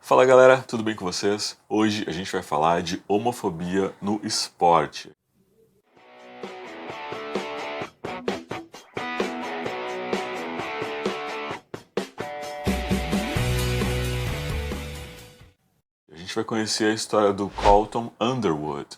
Fala galera, tudo bem com vocês? Hoje a gente vai falar de homofobia no esporte. A gente vai conhecer a história do Colton Underwood.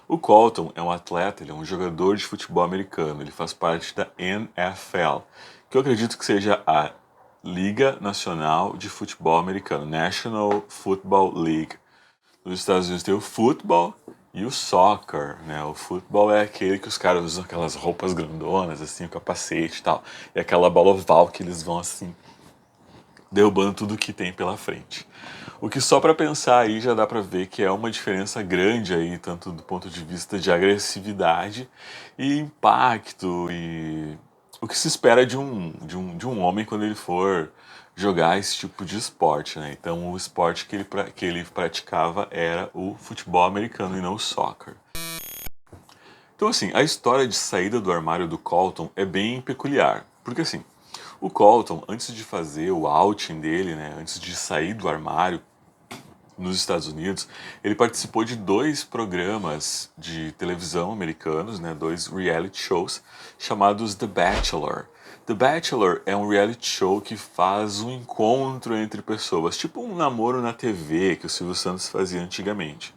O Colton é um atleta, ele é um jogador de futebol americano, ele faz parte da NFL, que eu acredito que seja a Liga Nacional de Futebol Americano, National Football League. Nos Estados Unidos tem o futebol e o soccer, né? O futebol é aquele que os caras usam aquelas roupas grandonas, assim, o capacete e tal. E aquela bola oval que eles vão, assim, derrubando tudo que tem pela frente. O que só para pensar aí já dá para ver que é uma diferença grande aí, tanto do ponto de vista de agressividade e impacto e o que se espera de um homem quando ele for jogar esse tipo de esporte, né? Então o esporte que ele praticava era o futebol americano e não o soccer. Então assim, a história de saída do armário do Colton é bem peculiar, porque assim, o Colton, antes de fazer o outing dele, né, antes de sair do armário nos Estados Unidos, ele participou de dois programas de televisão americanos, né, dois reality shows, chamados The Bachelor. The Bachelor é um reality show que faz um encontro entre pessoas, tipo um namoro na TV que o Silvio Santos fazia antigamente.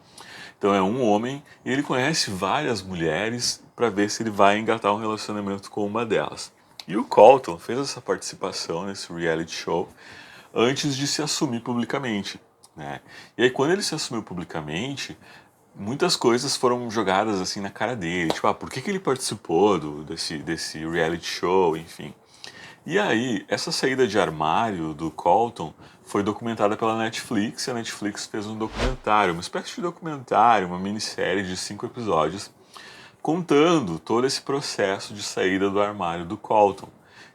Então é um homem e ele conhece várias mulheres para ver se ele vai engatar um relacionamento com uma delas. E o Colton fez essa participação nesse reality show antes de se assumir publicamente, né? E aí quando ele se assumiu publicamente, muitas coisas foram jogadas assim na cara dele, tipo, por que ele participou desse reality show, enfim. E aí, essa saída de armário do Colton foi documentada pela Netflix, e a Netflix fez um documentário, uma espécie de documentário, uma minissérie de 5 episódios, contando todo esse processo de saída do armário do Colton.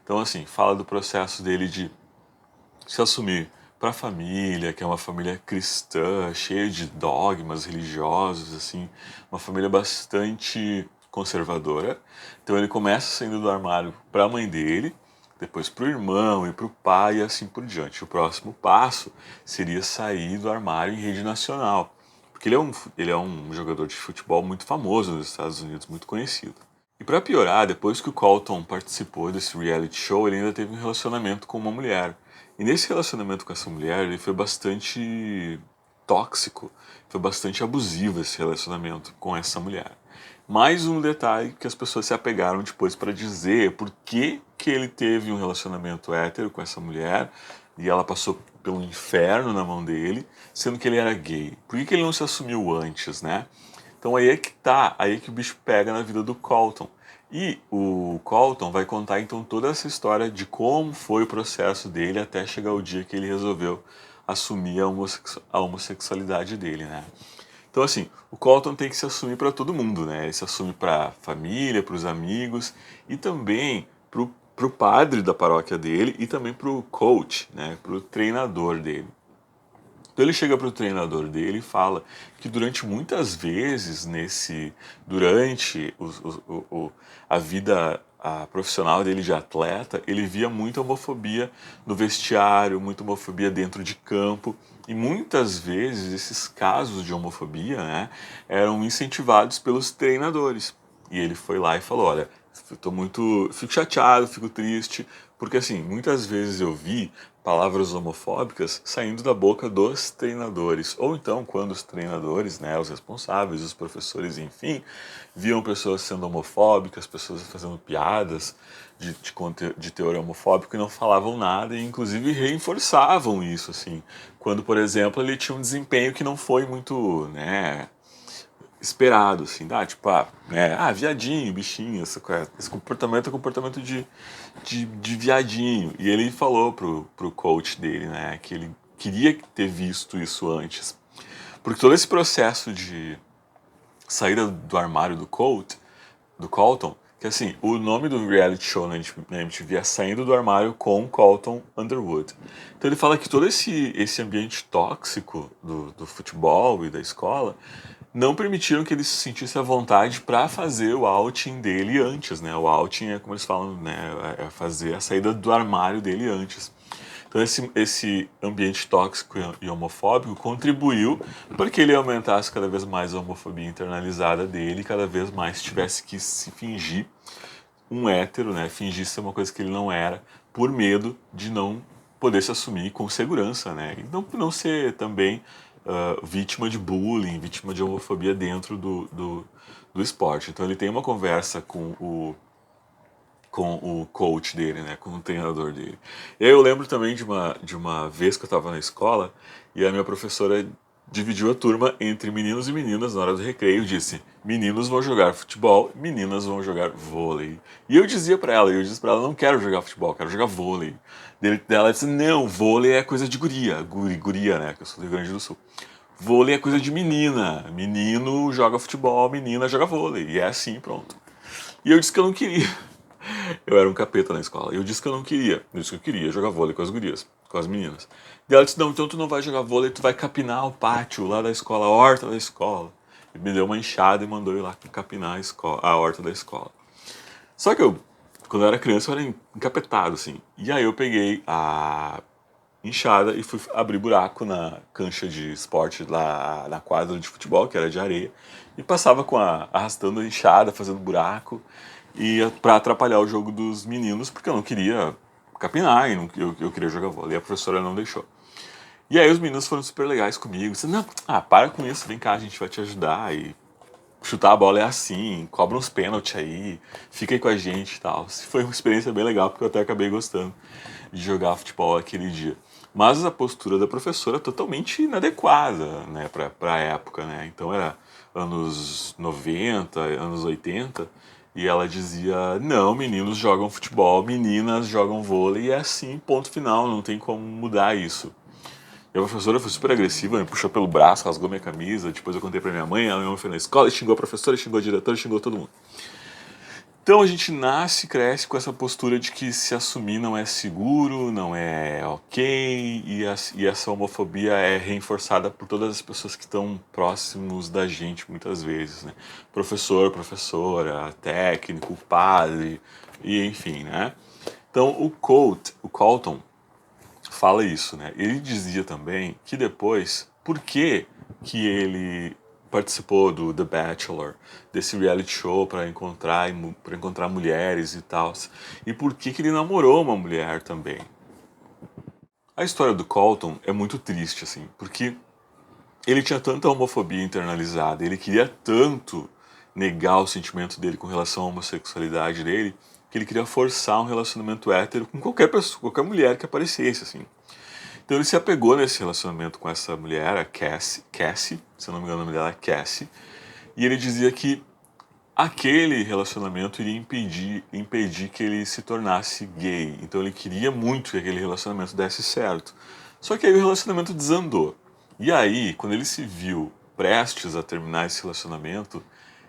Então, assim, fala do processo dele de se assumir para a família, que é uma família cristã, cheia de dogmas religiosos, assim, uma família bastante conservadora. Então ele começa saindo do armário para a mãe dele, depois para o irmão e para o pai e assim por diante. O próximo passo seria sair do armário em rede nacional, porque ele é um jogador de futebol muito famoso nos Estados Unidos, muito conhecido. E para piorar, depois que o Colton participou desse reality show, ele ainda teve um relacionamento com uma mulher. E nesse relacionamento com essa mulher, ele foi bastante tóxico, foi bastante abusivo esse relacionamento com essa mulher. Mais um detalhe que as pessoas se apegaram depois para dizer por que ele teve um relacionamento hétero com essa mulher e ela passou pelo inferno na mão dele, sendo que ele era gay. Por que ele não se assumiu antes, né? Então aí é que tá, aí é que o bicho pega na vida do Colton. E o Colton vai contar então toda essa história de como foi o processo dele até chegar o dia que ele resolveu assumir a homossexualidade dele, né? Então assim, o Colton tem que se assumir para todo mundo, né? Ele se assume para a família, para os amigos e também pro padre da paróquia dele e também pro coach, né? Pro treinador dele. Então ele chega para o treinador dele e fala que durante muitas vezes durante a vida profissional dele de atleta, ele via muita homofobia no vestiário, muita homofobia dentro de campo e muitas vezes esses casos de homofobia, né, eram incentivados pelos treinadores. E ele foi lá e falou, olha, fico chateado, fico triste, porque assim, muitas vezes eu vi palavras homofóbicas saindo da boca dos treinadores, ou então quando os treinadores, né, os responsáveis, os professores, enfim, viam pessoas sendo homofóbicas, pessoas fazendo piadas de teor homofóbico e não falavam nada e inclusive reforçavam isso, assim, quando, por exemplo, ele tinha um desempenho que não foi muito, né, esperado, assim, tipo, né, viadinho, bichinho, esse comportamento é comportamento de viadinho. E ele falou pro coach dele, né, que ele queria ter visto isso antes. Porque todo esse processo de saída do armário do Colton, que assim, o nome do reality show na MTV é Saindo do Armário com Colton Underwood. Então ele fala que todo esse ambiente tóxico do futebol e da escola não permitiram que ele se sentisse à vontade para fazer o outing dele antes, né? O outing é como eles falam, né? É fazer a saída do armário dele antes. Então esse ambiente tóxico e homofóbico contribuiu para que ele aumentasse cada vez mais a homofobia internalizada dele, e cada vez mais tivesse que se fingir um hétero, né? Fingir ser uma coisa que ele não era, por medo de não poder se assumir com segurança, né? E não ser também vítima de bullying, vítima de homofobia dentro do esporte. Então ele tem uma conversa com o coach dele, né, com o treinador dele. E aí eu lembro também de uma vez que eu estava na escola e a minha professora dividiu a turma entre meninos e meninas na hora do recreio, disse: meninos vão jogar futebol, meninas vão jogar vôlei. E eu disse para ela, não quero jogar futebol, quero jogar vôlei. Ela disse: não, vôlei é coisa de guria, guria, né, que eu sou do Rio Grande do Sul. Vôlei é coisa de menina, menino joga futebol, menina joga vôlei, e é assim, pronto. E eu disse que eu não queria. Eu era um capeta na escola. Eu disse que eu não queria. Eu disse que eu queria jogar vôlei com as gurias, com as meninas. E ela disse: não, então tu não vai jogar vôlei, tu vai capinar o pátio lá da escola, a horta da escola. E me deu uma enxada e mandou ir lá capinar a horta da escola. Só que quando eu era criança, eu era encapetado, assim. E aí eu peguei a enxada e fui abrir buraco na cancha de esporte lá na quadra de futebol, que era de areia, e passava arrastando a enxada, fazendo buraco, e para atrapalhar o jogo dos meninos, porque eu não queria capinar e eu queria jogar vôlei, e a professora não deixou. E aí os meninos foram super legais comigo, disse: não, para com isso, vem cá, a gente vai te ajudar, e chutar a bola é assim, cobra uns pênaltis aí, fica aí com a gente e tal. Foi uma experiência bem legal, porque eu até acabei gostando de jogar futebol aquele dia. Mas a postura da professora é totalmente inadequada, né, para a época, né? Então era anos 90, anos 80, e ela dizia: não, meninos jogam futebol, meninas jogam vôlei, e é assim, ponto final, não tem como mudar isso. E a professora foi super agressiva, me puxou pelo braço, rasgou minha camisa. Depois eu contei pra minha mãe foi na escola e xingou a professora, xingou a diretora, xingou todo mundo. Então a gente nasce e cresce com essa postura de que se assumir não é seguro, não é ok, e essa homofobia é reforçada por todas as pessoas que estão próximos da gente muitas vezes, né? Professor, professora, técnico, padre, e enfim, né? Então o Colton, fala isso, né? Ele dizia também que depois, por que ele participou do The Bachelor, desse reality show para encontrar mulheres e tal, e por que ele namorou uma mulher também. A história do Colton é muito triste, assim, porque ele tinha tanta homofobia internalizada, ele queria tanto negar o sentimento dele com relação à homossexualidade dele, que ele queria forçar um relacionamento hétero com qualquer pessoa, qualquer mulher que aparecesse, assim. Então ele se apegou nesse relacionamento com essa mulher, a Cassie, se eu não me engano o nome dela é Cassie, e ele dizia que aquele relacionamento iria impedir que ele se tornasse gay. Então ele queria muito que aquele relacionamento desse certo. Só que aí o relacionamento desandou. E aí, quando ele se viu prestes a terminar esse relacionamento,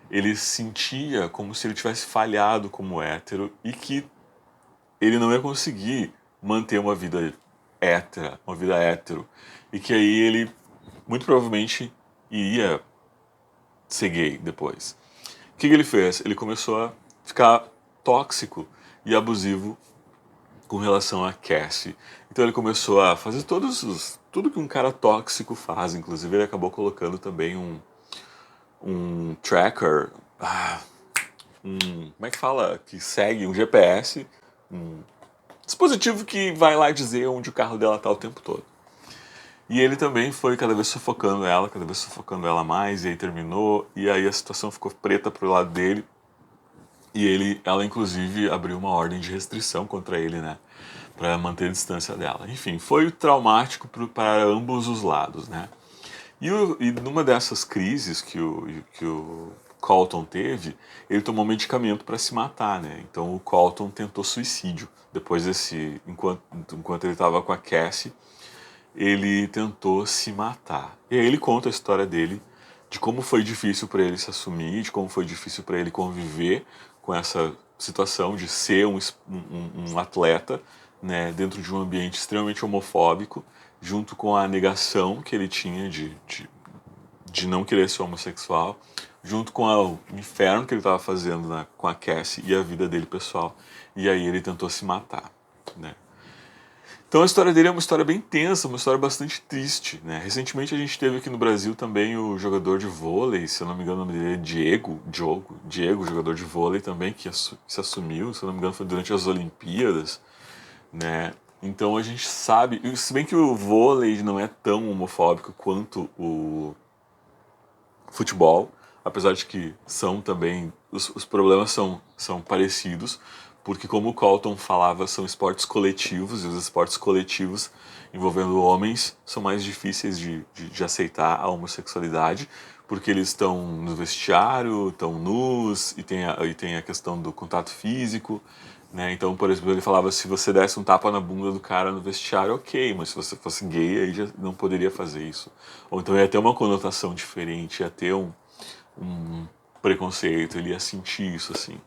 ele sentia como se ele tivesse falhado como hétero e que ele não ia conseguir manter uma vida hétero, e que aí ele muito provavelmente iria ser gay depois. O que ele fez? Ele começou a ficar tóxico e abusivo com relação a Cassie. Então ele começou a fazer tudo que um cara tóxico faz. Inclusive ele acabou colocando também um tracker, como é que fala? Que segue um GPS, um dispositivo que vai lá dizer onde o carro dela está o tempo todo. E ele também foi cada vez sufocando ela mais, e aí terminou, e aí a situação ficou preta pro lado dele, e ela inclusive abriu uma ordem de restrição contra ele, né, para manter a distância dela. Enfim, foi traumático para ambos os lados, né. E numa dessas crises que o Colton teve, ele tomou medicamento para se matar, né? Então o Colton tentou suicídio depois enquanto ele estava com a Cassie, ele tentou se matar. E aí ele conta a história dele, de como foi difícil para ele se assumir, de como foi difícil para ele conviver com essa situação de ser um atleta, né, dentro de um ambiente extremamente homofóbico, junto com a negação que ele tinha de não querer ser homossexual, junto com o inferno que ele estava fazendo com a Cassie e a vida dele pessoal. E aí ele tentou se matar, né? Então a história dele é uma história bem tensa, uma história bastante triste, né? Recentemente a gente teve aqui no Brasil também o jogador de vôlei, se eu não me engano o nome dele é Diego, jogador de vôlei também, que se assumiu, se eu não me engano foi durante as Olimpíadas, né? Então a gente sabe, se bem que o vôlei não é tão homofóbico quanto o futebol, apesar de que são também, os problemas são parecidos, porque como o Colton falava, são esportes coletivos, e os esportes coletivos envolvendo homens são mais difíceis de aceitar a homossexualidade, porque eles estão no vestiário, estão nus, e tem a questão do contato físico, né? Então, por exemplo, ele falava, se você desse um tapa na bunda do cara no vestiário, ok, mas se você fosse gay, aí já não poderia fazer isso. Ou então ia ter uma conotação diferente, ia ter um preconceito, ele ia sentir isso assim.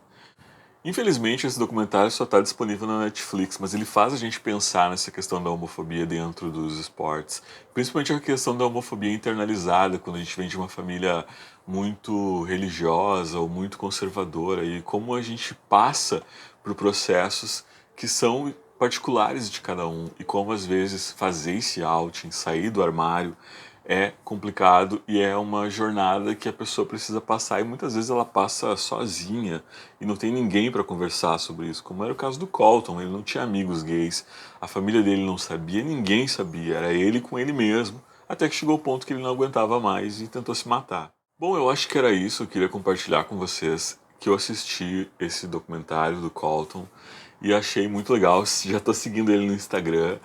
Infelizmente, esse documentário só está disponível na Netflix, mas ele faz a gente pensar nessa questão da homofobia dentro dos esportes. Principalmente a questão da homofobia internalizada, quando a gente vem de uma família muito religiosa ou muito conservadora, e como a gente passa por processos que são particulares de cada um, e como às vezes fazer esse outing, sair do armário, é complicado e é uma jornada que a pessoa precisa passar, e muitas vezes ela passa sozinha e não tem ninguém para conversar sobre isso, como era o caso do Colton. Ele não tinha amigos gays, a família dele não sabia, ninguém sabia, era ele com ele mesmo, até que chegou o ponto que ele não aguentava mais e tentou se matar. Bom, eu acho que era isso, eu queria compartilhar com vocês que eu assisti esse documentário do Colton e achei muito legal, já tô seguindo ele no Instagram.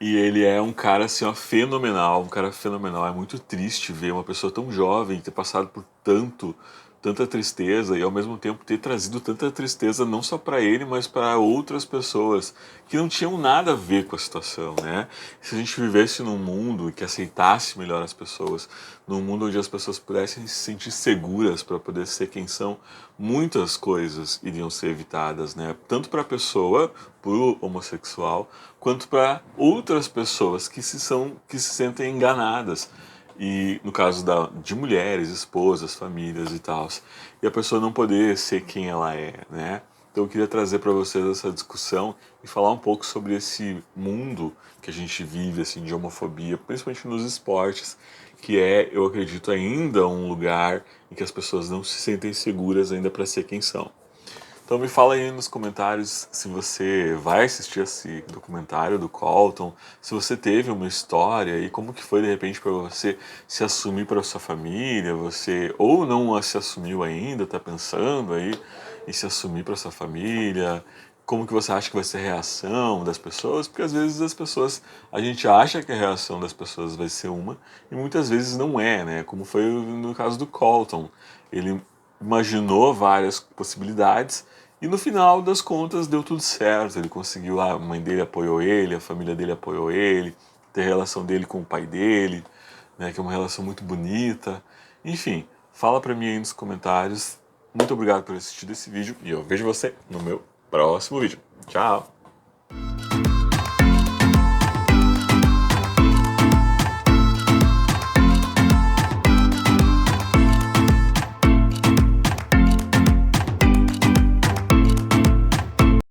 E ele é um cara assim, ó, fenomenal, um cara fenomenal. É muito triste ver uma pessoa tão jovem ter passado por tanta tristeza, e ao mesmo tempo ter trazido tanta tristeza não só para ele, mas para outras pessoas que não tinham nada a ver com a situação, né? Se a gente vivesse num mundo que aceitasse melhor as pessoas, num mundo onde as pessoas pudessem se sentir seguras para poder ser quem são, muitas coisas iriam ser evitadas, né? Tanto para a pessoa, pro homossexual, quanto para outras pessoas que se sentem enganadas, e no caso de mulheres, esposas, famílias e tal, e a pessoa não poder ser quem ela é, né? Então eu queria trazer para vocês essa discussão e falar um pouco sobre esse mundo que a gente vive assim de homofobia, principalmente nos esportes, que é, eu acredito, ainda um lugar em que as pessoas não se sentem seguras ainda para ser quem são. Então me fala aí nos comentários se você vai assistir esse documentário do Colton, se você teve uma história e como que foi de repente para você se assumir para sua família, você ou não se assumiu ainda, tá pensando aí em se assumir para sua família, como que você acha que vai ser a reação das pessoas, porque às vezes a gente acha que a reação das pessoas vai ser uma e muitas vezes não é, né? Como foi no caso do Colton. Ele imaginou várias possibilidades e no final das contas deu tudo certo. Ele conseguiu, a mãe dele apoiou ele, a família dele apoiou ele, ter a relação dele com o pai dele, né, que é uma relação muito bonita. Enfim, fala pra mim aí nos comentários. Muito obrigado por assistir esse vídeo e eu vejo você no meu próximo vídeo. Tchau!